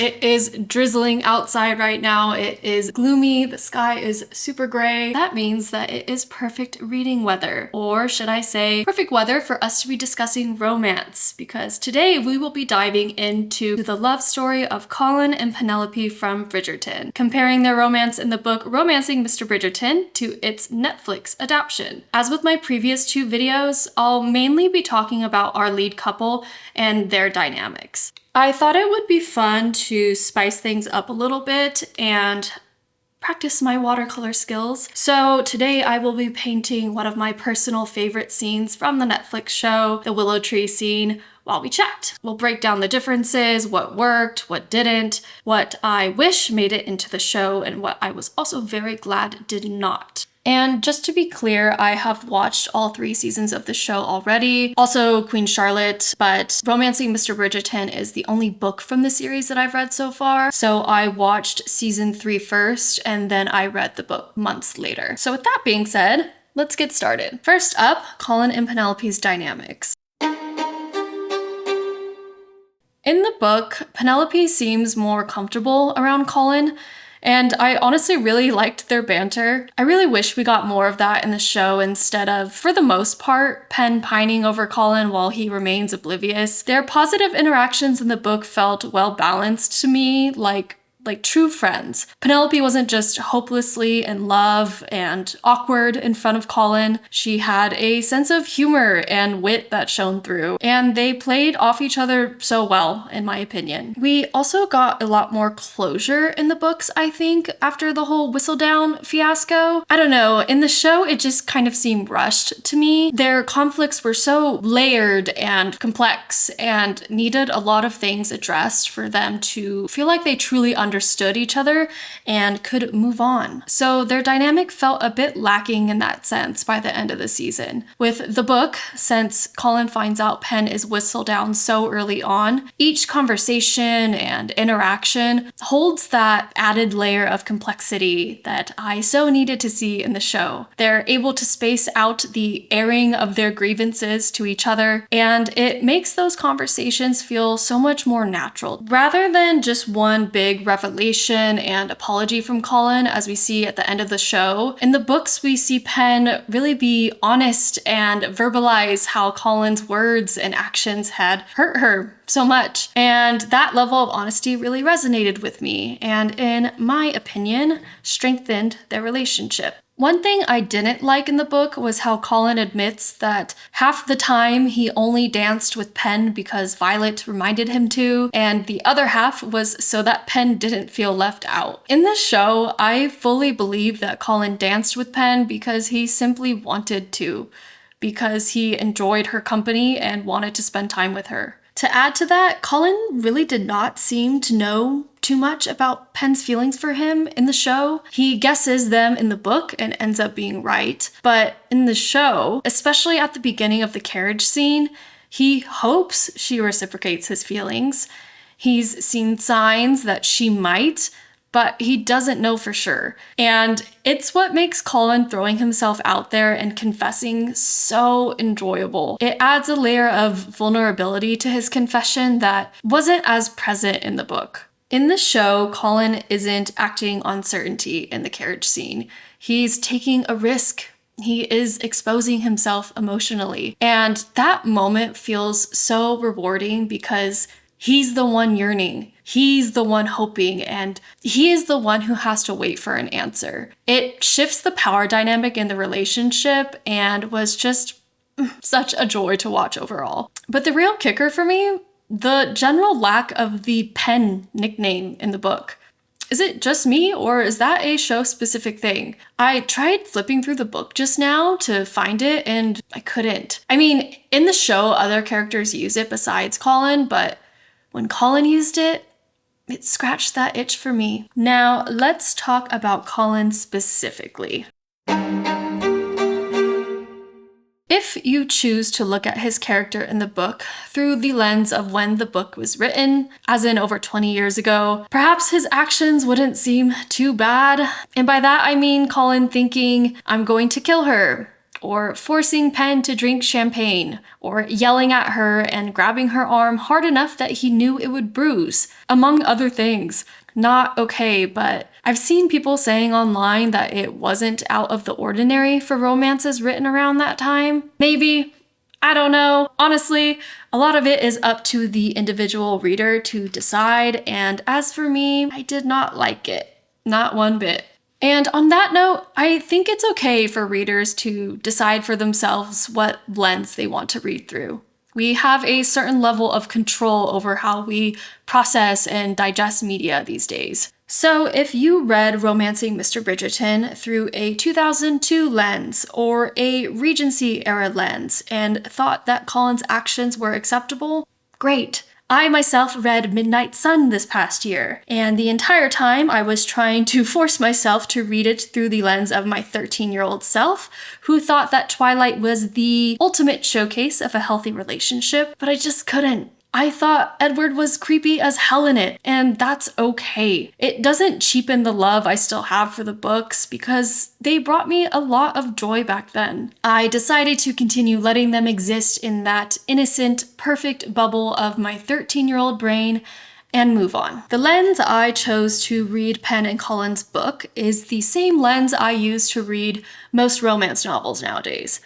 It is drizzling outside right now. It is gloomy. The sky is super gray. That means that it is perfect reading weather. Or should I say perfect weather for us to be discussing romance, because today we will be diving into the love story of Colin and Penelope from Bridgerton, comparing their romance in the book Romancing Mr. Bridgerton to its Netflix adaptation. As with my previous two videos, I'll mainly be talking about our lead couple and their dynamics. I thought it would be fun to spice things up a little bit and practice my watercolor skills. So today I will be painting one of my personal favorite scenes from the Netflix show, the willow tree scene, while we chat. We'll break down the differences, what worked, what didn't, what I wish made it into the show, and what I was also very glad did not. And just to be clear, I have watched all 3 seasons of the show already, also Queen Charlotte, but Romancing Mr. Bridgerton is the only book from the series that I've read so far. So I watched season 3 first, and then I read the book months later. So with that being said, let's get started. First up, Colin and Penelope's dynamics. In the book, Penelope seems more comfortable around Colin, and I honestly really liked their banter. I really wish we got more of that in the show instead of, for the most part, Pen pining over Colin while he remains oblivious. Their positive interactions in the book felt well balanced to me, like true friends. Penelope wasn't just hopelessly in love and awkward in front of Colin. She had a sense of humor and wit that shone through, and they played off each other so well, in my opinion. We also got a lot more closure in the books, I think, after the whole Whistledown fiasco. I don't know, in the show it just kind of seemed rushed to me. Their conflicts were so layered and complex and needed a lot of things addressed for them to feel like they truly understood each other and could move on. So their dynamic felt a bit lacking in that sense by the end of the season. With the book, since Colin finds out Pen is Whistledown so early on, each conversation and interaction holds that added layer of complexity that I so needed to see in the show. They're able to space out the airing of their grievances to each other, and it makes those conversations feel so much more natural, rather than just one big revelation and apology from Colin, as we see at the end of the show. In the books, we see Pen really be honest and verbalize how Colin's words and actions had hurt her so much. And that level of honesty really resonated with me, and in my opinion, strengthened their relationship. One thing I didn't like in the book was how Colin admits that half the time he only danced with Pen because Violet reminded him to, and the other half was so that Pen didn't feel left out. In the show, I fully believe that Colin danced with Pen because he simply wanted to, because he enjoyed her company and wanted to spend time with her. To add to that, Colin really did not seem to know too much about Pen's feelings for him in the show. He guesses them in the book and ends up being right. But in the show, especially at the beginning of the carriage scene, he hopes she reciprocates his feelings. He's seen signs that she might, but he doesn't know for sure. And it's what makes Colin throwing himself out there and confessing so enjoyable. It adds a layer of vulnerability to his confession that wasn't as present in the book. In the show, Colin isn't acting on certainty in the carriage scene. He's taking a risk. He is exposing himself emotionally. And that moment feels so rewarding because he's the one yearning. He's the one hoping, and he is the one who has to wait for an answer. It shifts the power dynamic in the relationship and was just such a joy to watch overall. But the real kicker for me, the general lack of the Pen nickname in the book. Is it just me, or is that a show-specific thing? I tried flipping through the book just now to find it, and I couldn't. I mean, in the show, other characters use it besides Colin, but when Colin used it, it scratched that itch for me. Now, let's talk about Colin specifically. If you choose to look at his character in the book through the lens of when the book was written, as in over 20 years ago, perhaps his actions wouldn't seem too bad. And by that I mean Colin thinking, I'm going to kill her, or forcing Pen to drink champagne, or yelling at her and grabbing her arm hard enough that he knew it would bruise, among other things. Not okay, but I've seen people saying online that it wasn't out of the ordinary for romances written around that time. Maybe. I don't know. Honestly, a lot of it is up to the individual reader to decide, and as for me, I did not like it. Not one bit. And on that note, I think it's okay for readers to decide for themselves what lens they want to read through. We have a certain level of control over how we process and digest media these days. So if you read Romancing Mr. Bridgerton through a 2002 lens or a Regency era lens and thought that Colin's actions were acceptable, great. I myself read Midnight Sun this past year, and the entire time I was trying to force myself to read it through the lens of my 13-year-old self, who thought that Twilight was the ultimate showcase of a healthy relationship, but I just couldn't. I thought Edward was creepy as hell in it, and that's okay. It doesn't cheapen the love I still have for the books because they brought me a lot of joy back then. I decided to continue letting them exist in that innocent, perfect bubble of my 13-year-old brain and move on. The lens I chose to read Pen and Colin's book is the same lens I use to read most romance novels nowadays.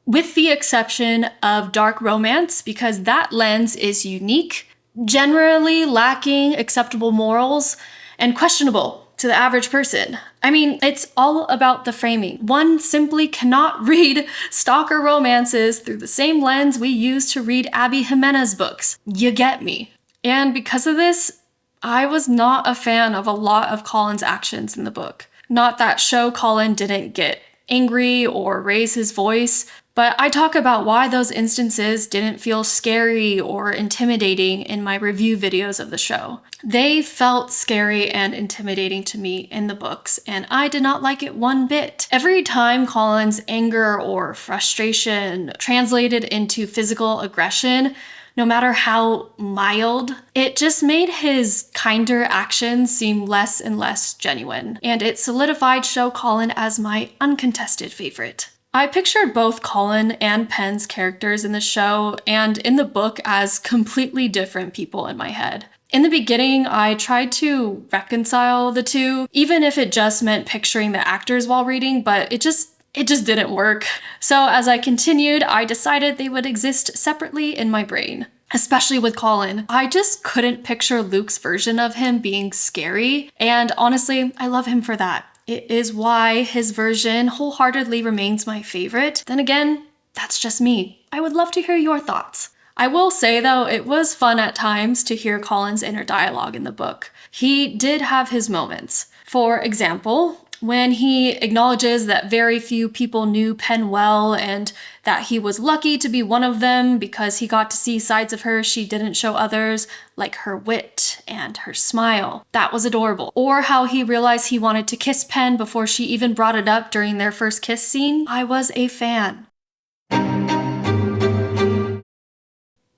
With the exception of dark romance, because that lens is unique, generally lacking acceptable morals, and questionable to the average person. I mean, it's all about the framing. One simply cannot read stalker romances through the same lens we use to read Abby Jimenez books. You get me. And because of this, I was not a fan of a lot of Colin's actions in the book. Not that Colin didn't get angry or raise his voice, but I talk about why those instances didn't feel scary or intimidating in my review videos of the show. They felt scary and intimidating to me in the books, and I did not like it one bit. Every time Colin's anger or frustration translated into physical aggression, no matter how mild, it just made his kinder actions seem less and less genuine, and it solidified Colin as my uncontested favorite. I pictured both Colin and Pen's characters in the show and in the book as completely different people in my head. In the beginning, I tried to reconcile the two, even if it just meant picturing the actors while reading, but it just didn't work. So as I continued, I decided they would exist separately in my brain. Especially with Colin. I just couldn't picture Luke's version of him being scary, and honestly, I love him for that. It is why his version wholeheartedly remains my favorite. Then again, that's just me. I would love to hear your thoughts. I will say though, it was fun at times to hear Colin's inner dialogue in the book. He did have his moments. For example, when he acknowledges that very few people knew Pen well and that he was lucky to be one of them because he got to see sides of her she didn't show others, like her wit and her smile. That was adorable. Or how he realized he wanted to kiss Pen before she even brought it up during their first kiss scene. I was a fan.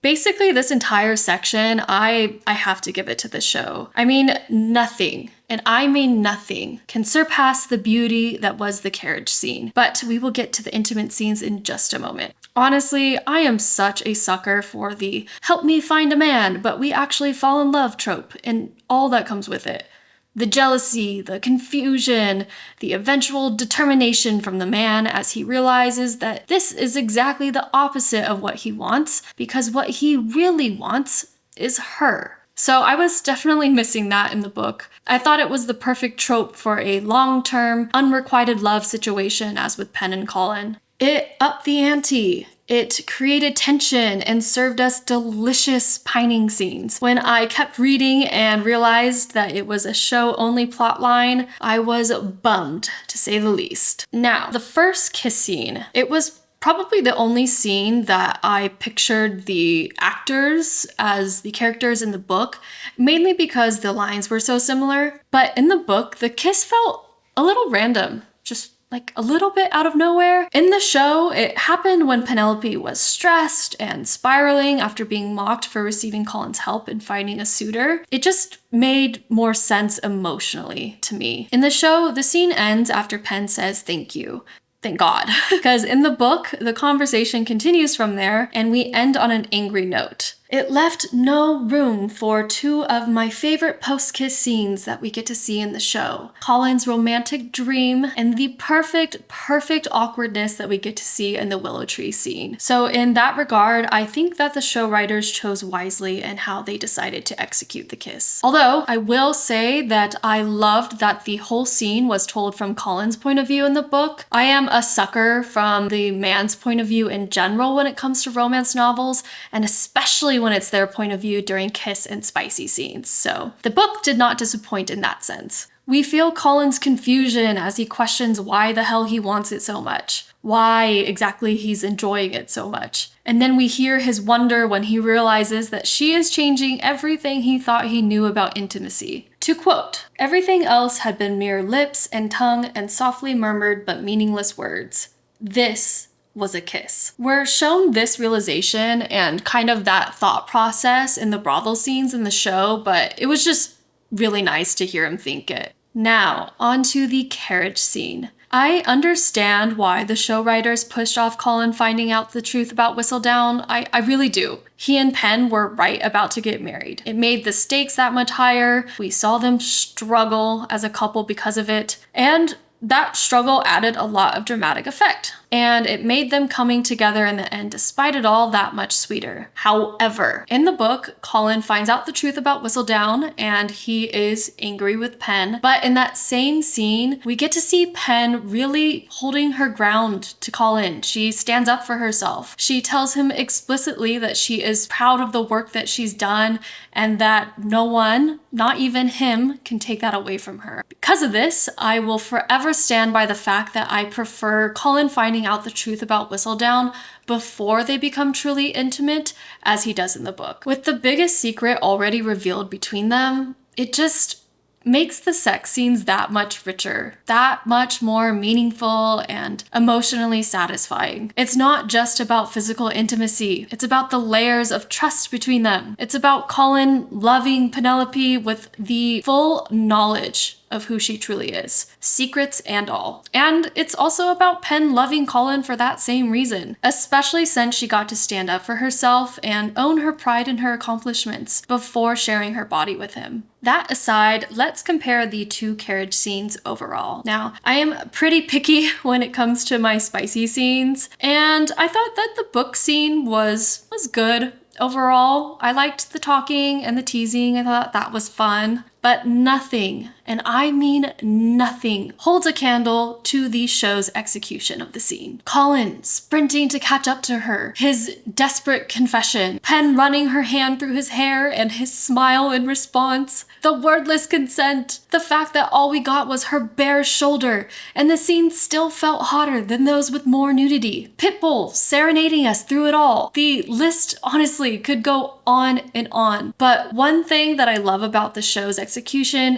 Basically, this entire section, I have to give it to the show. I mean, nothing, and I mean nothing, can surpass the beauty that was the carriage scene. But we will get to the intimate scenes in just a moment. Honestly, I am such a sucker for the help me find a man, but we actually fall in love trope and all that comes with it. The jealousy, the confusion, the eventual determination from the man as he realizes that this is exactly the opposite of what he wants, because what he really wants is her. So I was definitely missing that in the book. I thought it was the perfect trope for a long-term, unrequited love situation as with Pen and Colin. It upped the ante. It created tension and served us delicious pining scenes. When I kept reading and realized that it was a show-only plotline, I was bummed, to say the least. Now, the first kiss scene, it was probably the only scene that I pictured the actors as the characters in the book, mainly because the lines were so similar. But in the book, the kiss felt a little random, just like a little bit out of nowhere. In the show, it happened when Penelope was stressed and spiraling after being mocked for receiving Colin's help in finding a suitor. It just made more sense emotionally to me. In the show, the scene ends after Pen says thank you. Thank God. Because in the book, the conversation continues from there, and we end on an angry note. It left no room for two of my favorite post-kiss scenes that we get to see in the show. Colin's romantic dream and the perfect awkwardness that we get to see in the willow tree scene. So in that regard, I think that the show writers chose wisely in how they decided to execute the kiss. Although, I will say that I loved that the whole scene was told from Colin's point of view in the book. I am a sucker from the man's point of view in general when it comes to romance novels, and especially when it's their point of view during kiss and spicy scenes. So the book did not disappoint in that sense. We feel Colin's confusion as he questions why the hell he wants it so much, why exactly he's enjoying it so much. And then we hear his wonder when he realizes that she is changing everything he thought he knew about intimacy. To quote, "Everything else had been mere lips and tongue and softly murmured but meaningless words. This was a kiss." We're shown this realization and kind of that thought process in the brothel scenes in the show, but it was just really nice to hear him think it. Now, onto the carriage scene. I understand why the show writers pushed off Colin finding out the truth about Whistledown. I really do. He and Pen were right about to get married. It made the stakes that much higher. We saw them struggle as a couple because of it, and that struggle added a lot of dramatic effect, and it made them coming together in the end despite it all that much sweeter. However, in the book, Colin finds out the truth about Whistledown and he is angry with Pen, but in that same scene, we get to see Pen really holding her ground to Colin. She stands up for herself. She tells him explicitly that she is proud of the work that she's done and that no one, not even him, can take that away from her. Because of this, I will forever stand by the fact that I prefer Colin finding out the truth about Whistledown before they become truly intimate, as he does in the book. With the biggest secret already revealed between them, it just makes the sex scenes that much richer, that much more meaningful and emotionally satisfying. It's not just about physical intimacy, it's about the layers of trust between them. It's about Colin loving Penelope with the full knowledge of who she truly is, secrets and all. And it's also about Pen loving Colin for that same reason, especially since she got to stand up for herself and own her pride in her accomplishments before sharing her body with him. That aside, let's compare the two carriage scenes overall. Now, I am pretty picky when it comes to my spicy scenes, and I thought that the book scene was good. Overall, I liked the talking and the teasing. I thought that was fun. But nothing, and I mean nothing, holds a candle to the show's execution of the scene. Colin sprinting to catch up to her, his desperate confession, Pen running her hand through his hair and his smile in response, the wordless consent, the fact that all we got was her bare shoulder, and the scene still felt hotter than those with more nudity. Pitbull serenading us through it all. The list honestly could go on and on. But one thing that I love about the show's execution,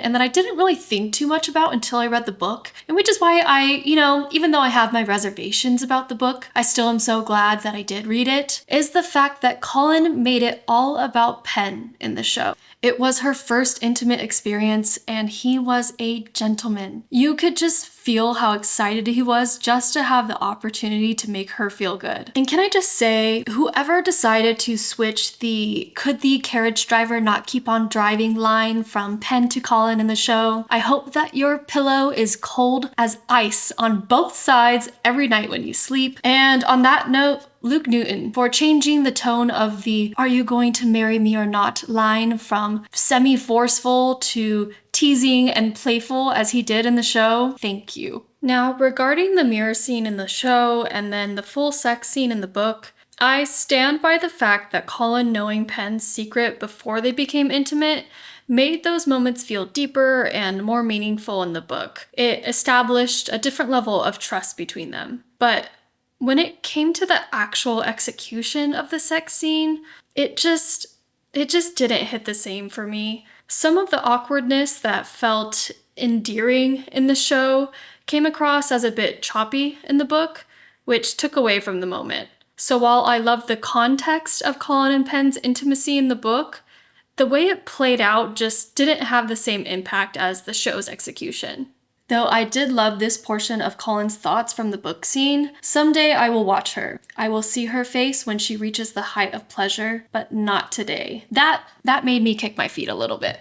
and that I didn't really think too much about until I read the book, and which is why I, even though I have my reservations about the book, I still am so glad that I did read it, is the fact that Colin made it all about Pen in the show. It was her first intimate experience, and he was a gentleman. You could just feel how excited he was just to have the opportunity to make her feel good. And can I just say, whoever decided to switch the "could the carriage driver not keep on driving" line from Pen to Colin in the show, I hope that your pillow is cold as ice on both sides every night when you sleep. And on that note, Luke Newton for changing the tone of the "are you going to marry me or not" line from semi-forceful to teasing and playful as he did in the show. Thank you. Now, regarding the mirror scene in the show and then the full sex scene in the book, I stand by the fact that Colin knowing Pen's secret before they became intimate made those moments feel deeper and more meaningful in the book. It established a different level of trust between them. But when it came to the actual execution of the sex scene, it just didn't hit the same for me. Some of the awkwardness that felt endearing in the show came across as a bit choppy in the book, which took away from the moment. So while I love the context of Colin and Pen's intimacy in the book, the way it played out just didn't have the same impact as the show's execution. Though I did love this portion of Colin's thoughts from the book scene. Someday I will watch her. I will see her face when she reaches the height of pleasure, but not today. That made me kick my feet a little bit.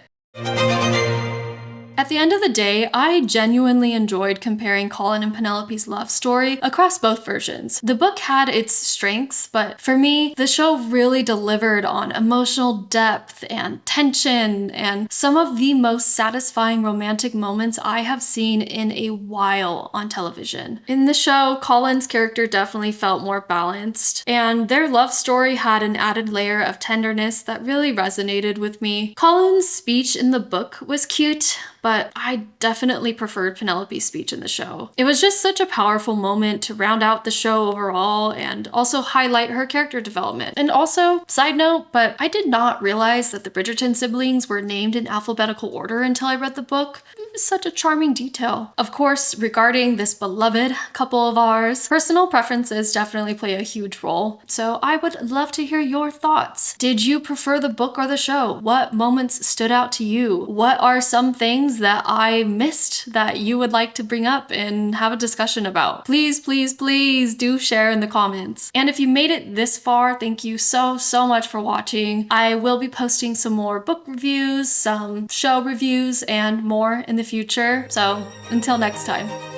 At the end of the day, I genuinely enjoyed comparing Colin and Penelope's love story across both versions. The book had its strengths, but for me, the show really delivered on emotional depth and tension and some of the most satisfying romantic moments I have seen in a while on television. In the show, Colin's character definitely felt more balanced, and their love story had an added layer of tenderness that really resonated with me. Colin's speech in the book was cute, but I definitely preferred Penelope's speech in the show. It was just such a powerful moment to round out the show overall and also highlight her character development. And also, side note, but I did not realize that the Bridgerton siblings were named in alphabetical order until I read the book. It was such a charming detail. Of course, regarding this beloved couple of ours, personal preferences definitely play a huge role. So I would love to hear your thoughts. Did you prefer the book or the show? What moments stood out to you? What are some things that I missed that you would like to bring up and have a discussion about? Please, please, please do share in the comments. And if you made it this far, thank you so much for watching. I will be posting some more book reviews, some show reviews, and more in the future. So until next time.